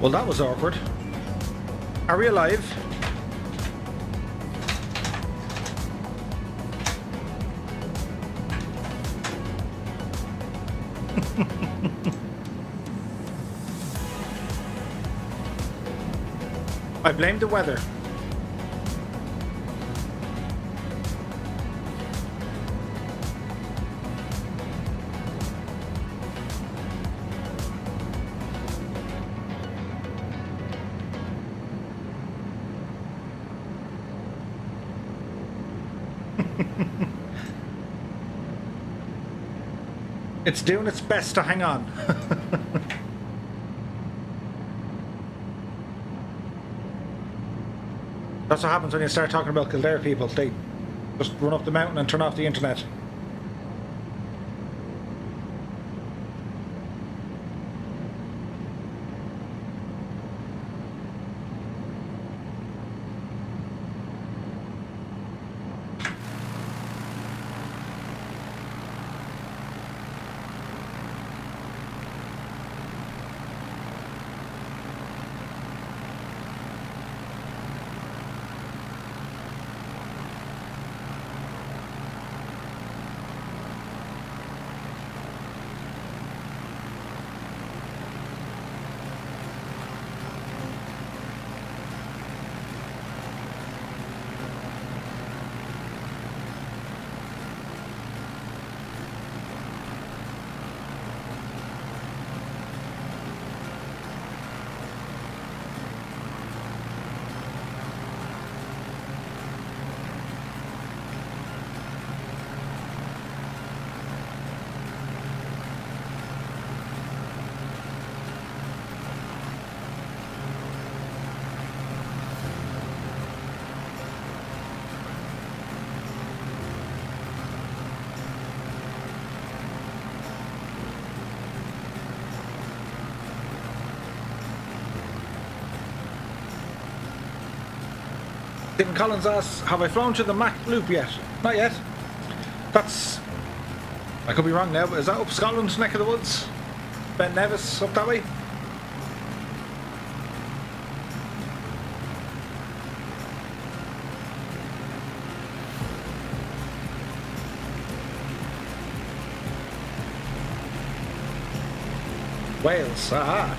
Well, that was awkward. Are we alive? I blame the weather. It's doing its best to hang on. That's what happens when you start talking about Kildare people. They just run up the mountain and turn off the internet. Stephen Collins asks, have I flown to the Mac Loop yet? Not yet. That's... I could be wrong now, but is that up Scotland's neck of the woods? Ben Nevis up that way? Wales, aha.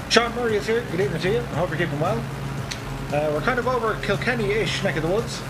Sean Murray is here. Good evening to you. I hope you're keeping well. We're kind of over Kilkenny-ish neck of the woods.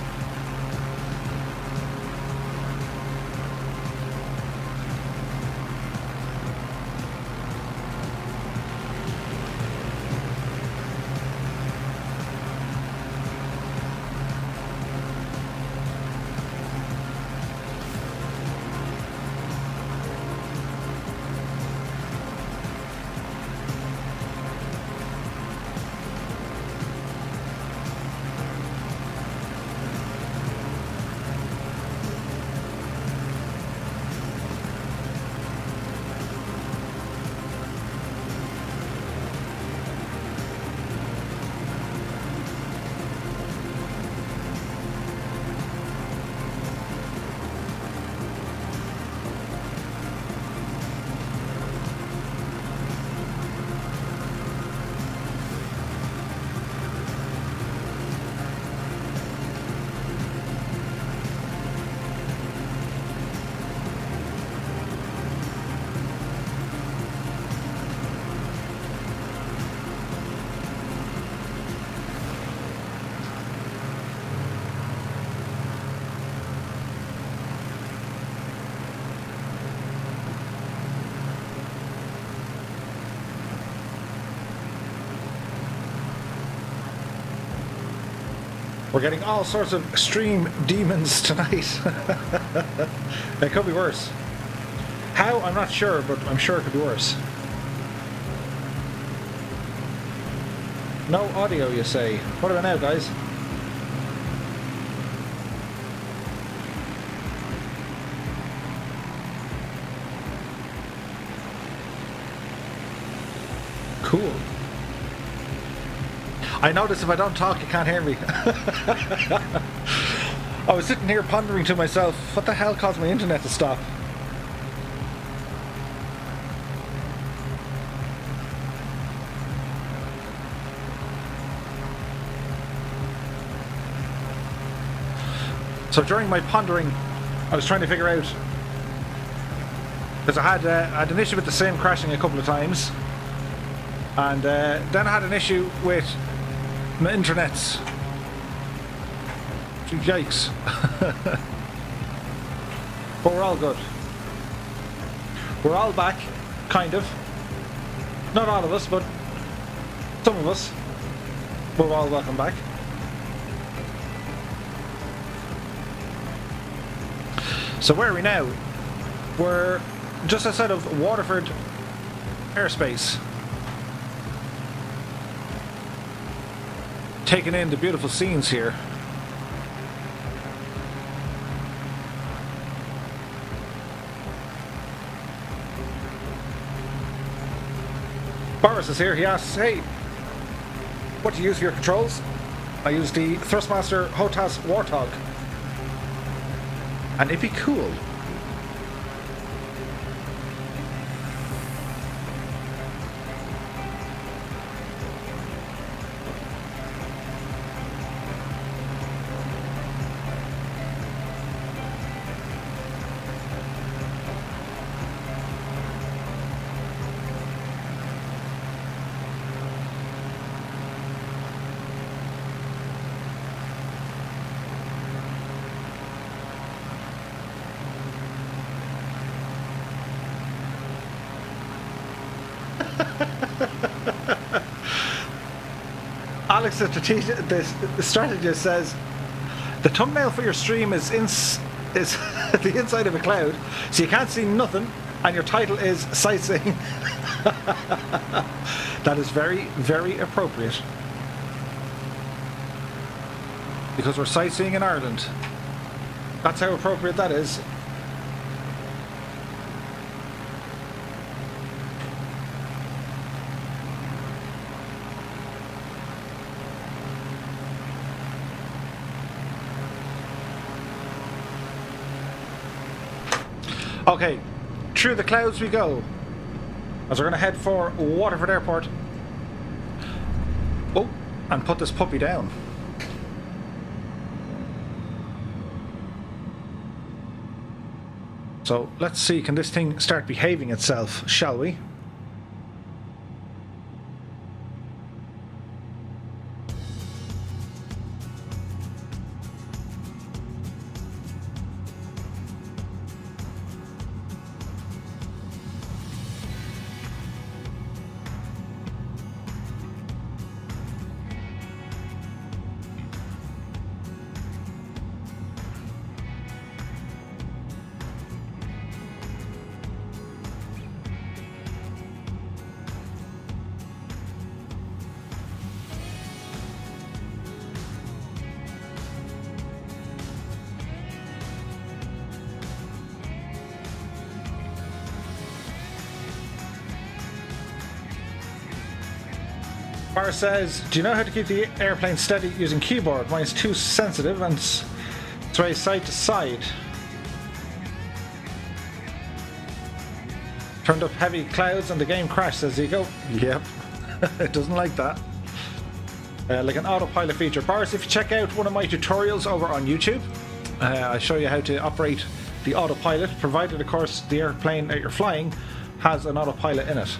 We're getting all sorts of extreme demons tonight. It could be worse. How? I'm not sure, but I'm sure it could be worse. No audio, you say. What about now, guys? Cool. I notice if I don't talk, you can't hear me. I was sitting here pondering to myself, what the hell caused my internet to stop? So during my pondering, I was trying to figure out, because I had an issue with the same crashing a couple of times, and then I had an issue with my internets. Yikes. But we're all good. We're all back, kind of. Not all of us, but some of us. We're all welcome back. So where are we now? We're just outside of Waterford airspace. Taking in the beautiful scenes here. Boris is here. He asks, hey, what do you use for your controls? I use the Thrustmaster HOTAS Warthog. And it'd be cool. Alex, the strategist, says the thumbnail for your stream is the inside of a cloud, so you can't see nothing, and your title is sightseeing. That is very, very appropriate, because we're sightseeing in Ireland. That's how appropriate that is. Okay, through the clouds we go, as we're going to head for Waterford Airport. Oh, and put this puppy down. So let's see, can this thing start behaving itself, shall we? Bar says, do you know how to keep the airplane steady using keyboard? Mine is too sensitive and sways side to side. Turned up heavy clouds and the game crashed, says Zico. Yep, it doesn't like that. Like an autopilot feature. Boris, if you check out one of my tutorials over on YouTube, I show you how to operate the autopilot, provided of course the airplane that you're flying has an autopilot in it.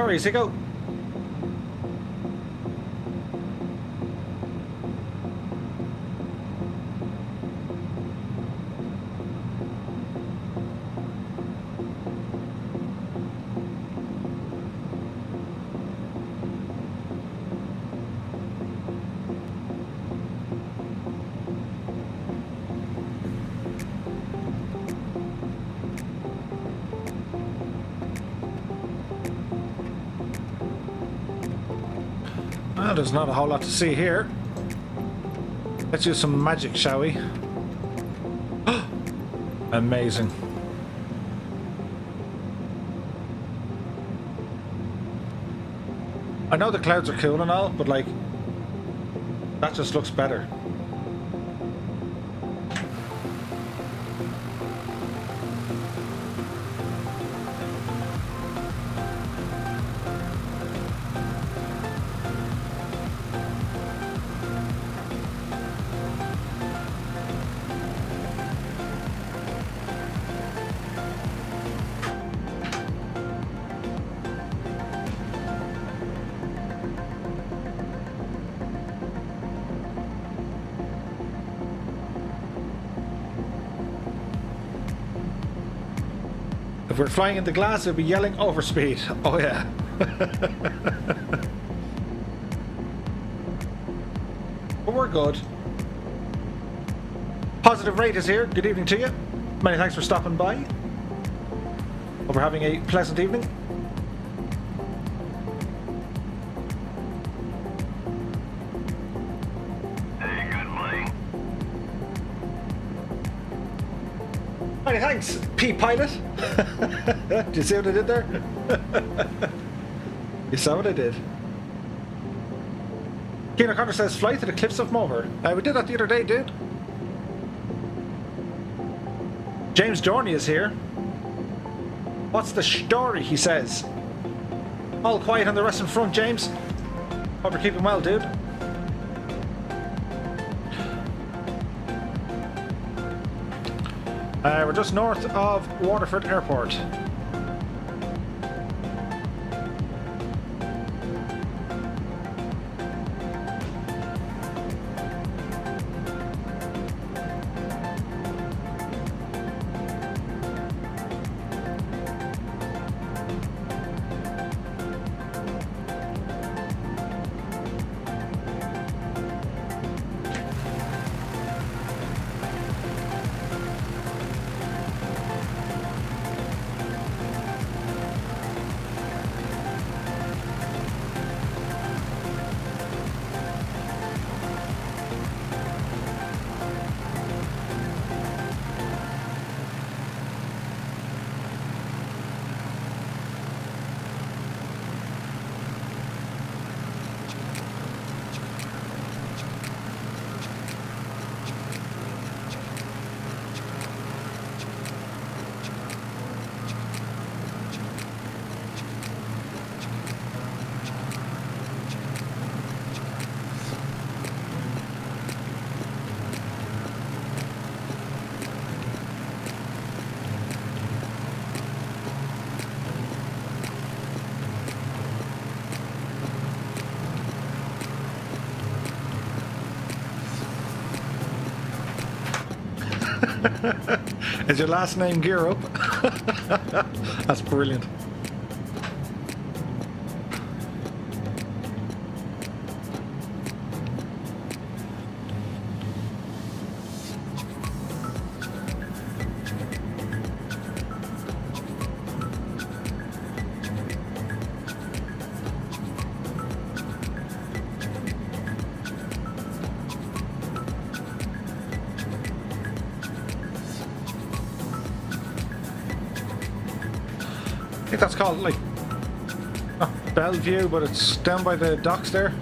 No worries, you go. Well, there's not a whole lot to see here. Let's use some magic, shall we? Amazing. I know the clouds are cool and all, but like, that just looks better. If we're flying in the glass, it'll be yelling overspeed. Oh yeah. But we're good. Positive Rate is here. Good evening to you. Many thanks for stopping by. Hope we're having a pleasant evening. Many thanks, P-Pilot. Did you see what I did there? You saw what I did. Keen O'Connor says, fly to the cliffs of Moher. We did that the other day, dude. James Dorney is here. What's the story, he says. All quiet on the Western Front, James. Hope you're keeping well, dude. We're just north of Waterford Airport. Is your last name Gear Up? That's brilliant. I think that's called, like, not Bellevue, but it's down by the docks there.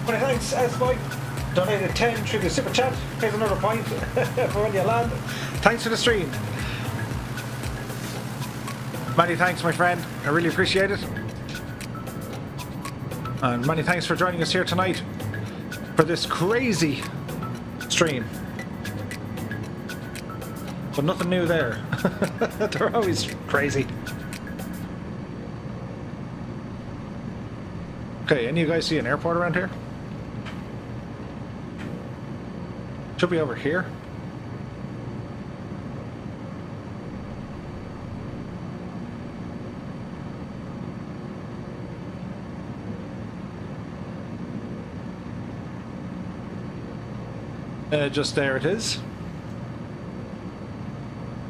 Many thanks, S-Boy. Donated 10 through the super chat. Here's another point for when you land. Thanks for the stream. Many thanks, my friend. I really appreciate it. And many thanks for joining us here tonight for this crazy stream. But nothing new there. They're always crazy. Okay, any of you guys see an airport around here? Should be over here. Just there it is.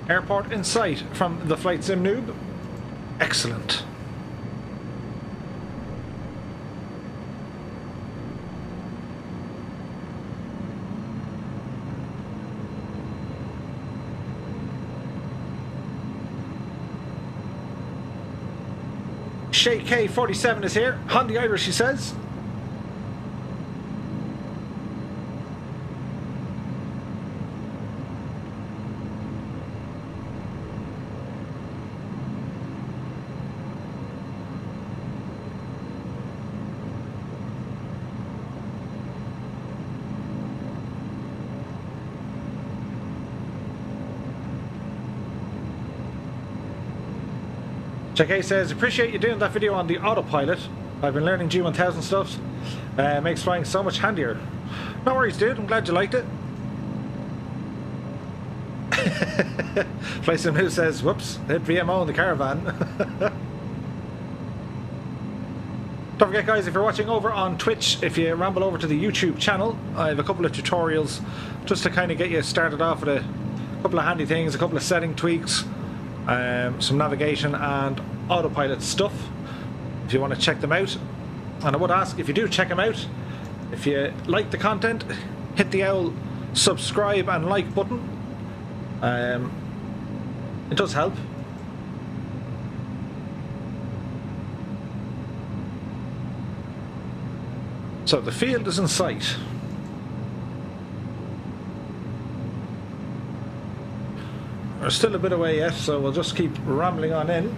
Airport in sight from the Flight Sim Noob. Excellent. Shay K47 is here. Hondy Irish, he says. JK says, appreciate you doing that video on the autopilot. I've been learning G1000 stuff. Makes flying so much handier. No worries, dude. I'm glad you liked it. Flysim Who says, whoops, hit VMO in the caravan. Don't forget, guys, if you're watching over on Twitch, if you ramble over to the YouTube channel, I have a couple of tutorials just to kind of get you started off with a couple of handy things, a couple of setting tweaks. Some navigation and autopilot stuff if you want to check them out. And I would ask, if you do check them out, if you like the content, hit the owl subscribe and like button. It does help. So the field is in sight. There's still a bit away yet, so we'll just keep rambling on in.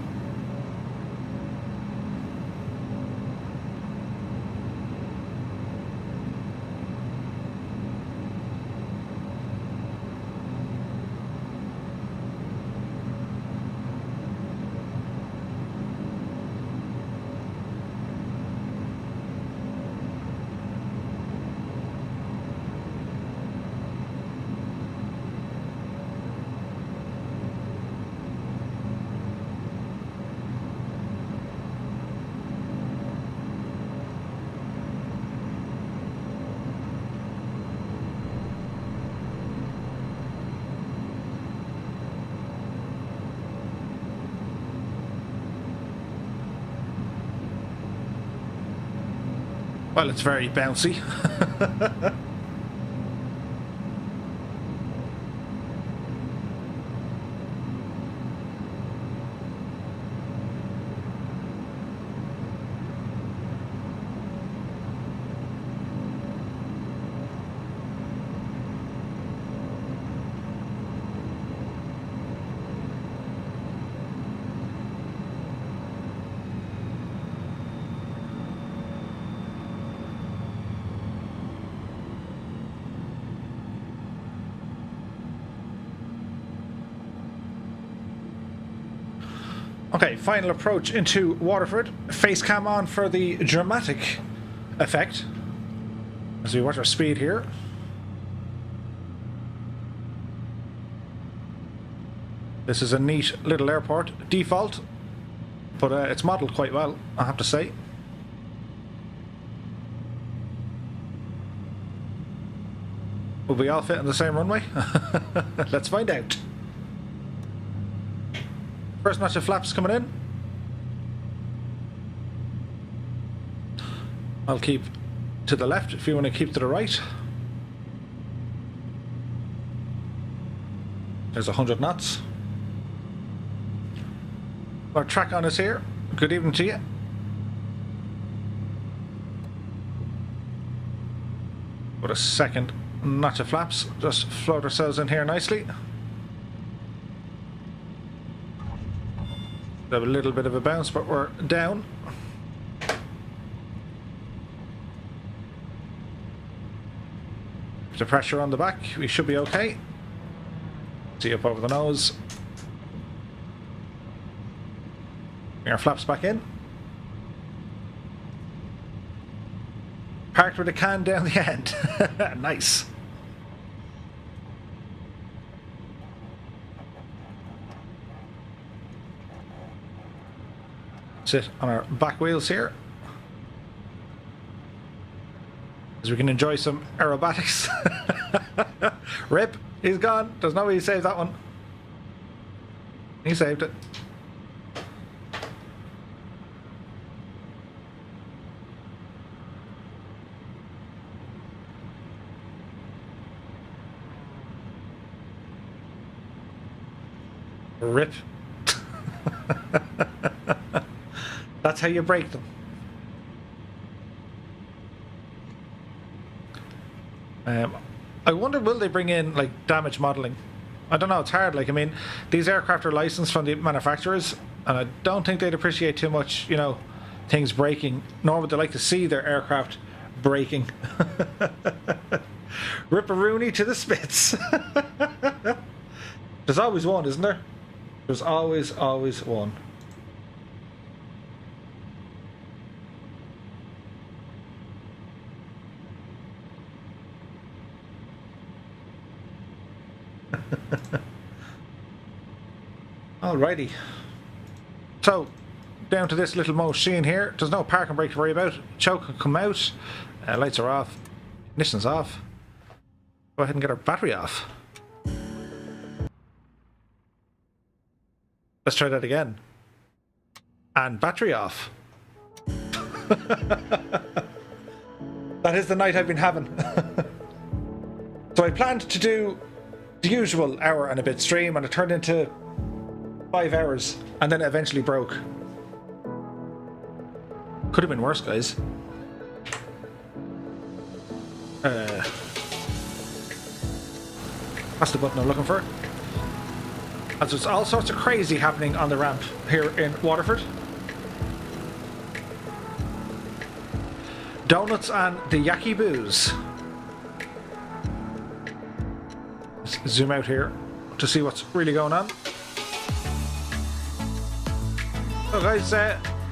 Well, it's very bouncy. Okay, final approach into Waterford. Face cam on for the dramatic effect as we watch our speed here. This is a neat little airport, default, but it's modelled quite well, I have to say. Will we all fit on the same runway? Let's find out. First match of flaps coming in. I'll keep to the left if you want to keep to the right. There's 100 knots. Our track on us here. Good evening to you. Put a second notch of flaps. Just float ourselves in here nicely. Have a little bit of a bounce, but we're down. The pressure on the back, we should be okay. See up over the nose. Bring our flaps back in. Parked with a can down the end. Nice. Sit on our back wheels here, as we can enjoy some aerobatics. Rip, he's gone. There's no way he saved that one. He saved it. Rip. That's how you break them. I wonder, will they bring in like damage modeling? I don't know, it's hard. Like, I mean, these aircraft are licensed from the manufacturers, and I don't think they'd appreciate too much, you know, things breaking, nor would they like to see their aircraft breaking. Ripperoonie to the spits. There's always one, isn't there? There's always one. Alrighty. So, down to this little machine here. There's no parking brake to worry about. Choke can come out. Lights are off. Ignition's off. Go ahead and get our battery off. Let's try that again. And battery off. That is the night I've been having. So I planned to do the usual hour and a bit stream, and it turned into 5 hours, and then it eventually broke. Could have been worse, guys. That's the button I'm looking for. And there's all sorts of crazy happening on the ramp here in Waterford. Donuts and the Yaki Booze. Let's zoom out here to see what's really going on. So guys,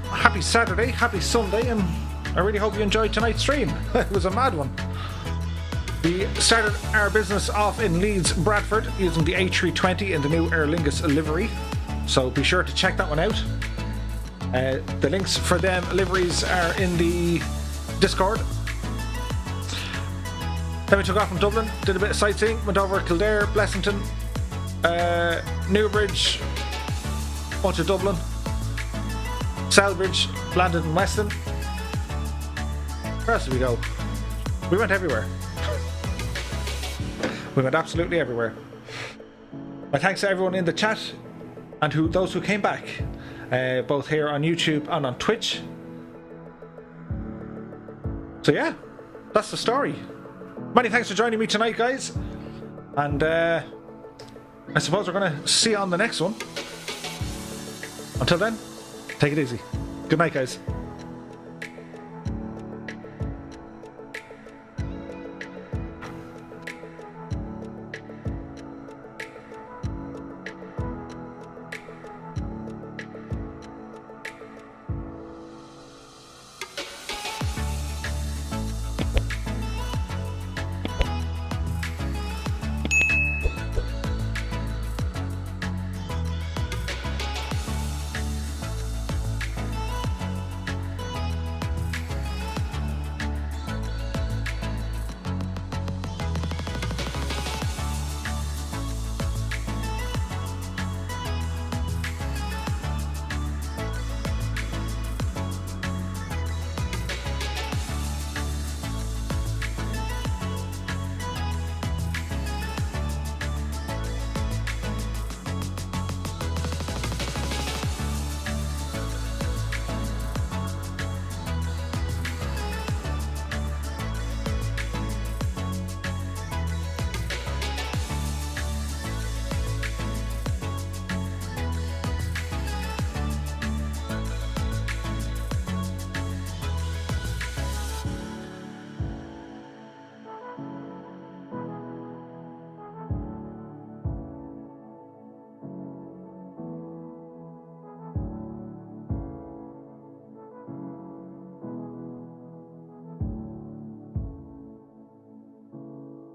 happy Saturday, happy Sunday, and I really hope you enjoyed tonight's stream. It was a mad one. We started our business off in Leeds, Bradford, using the A320 in the new Aer Lingus livery, so be sure to check that one out. The links for them liveries are in the Discord. Then we took off from Dublin, did a bit of sightseeing, went over to Kildare, Blessington, Newbridge, bunch of Dublin, Selbridge, landed in Weston. Where else did we go? We went everywhere. We went absolutely everywhere. My thanks to everyone in the chat and those who came back, both here on YouTube and on Twitch. So yeah, that's the story. Many thanks for joining me tonight, guys. And I suppose we're going to see you on the next one. Until then, take it easy. Good night, guys.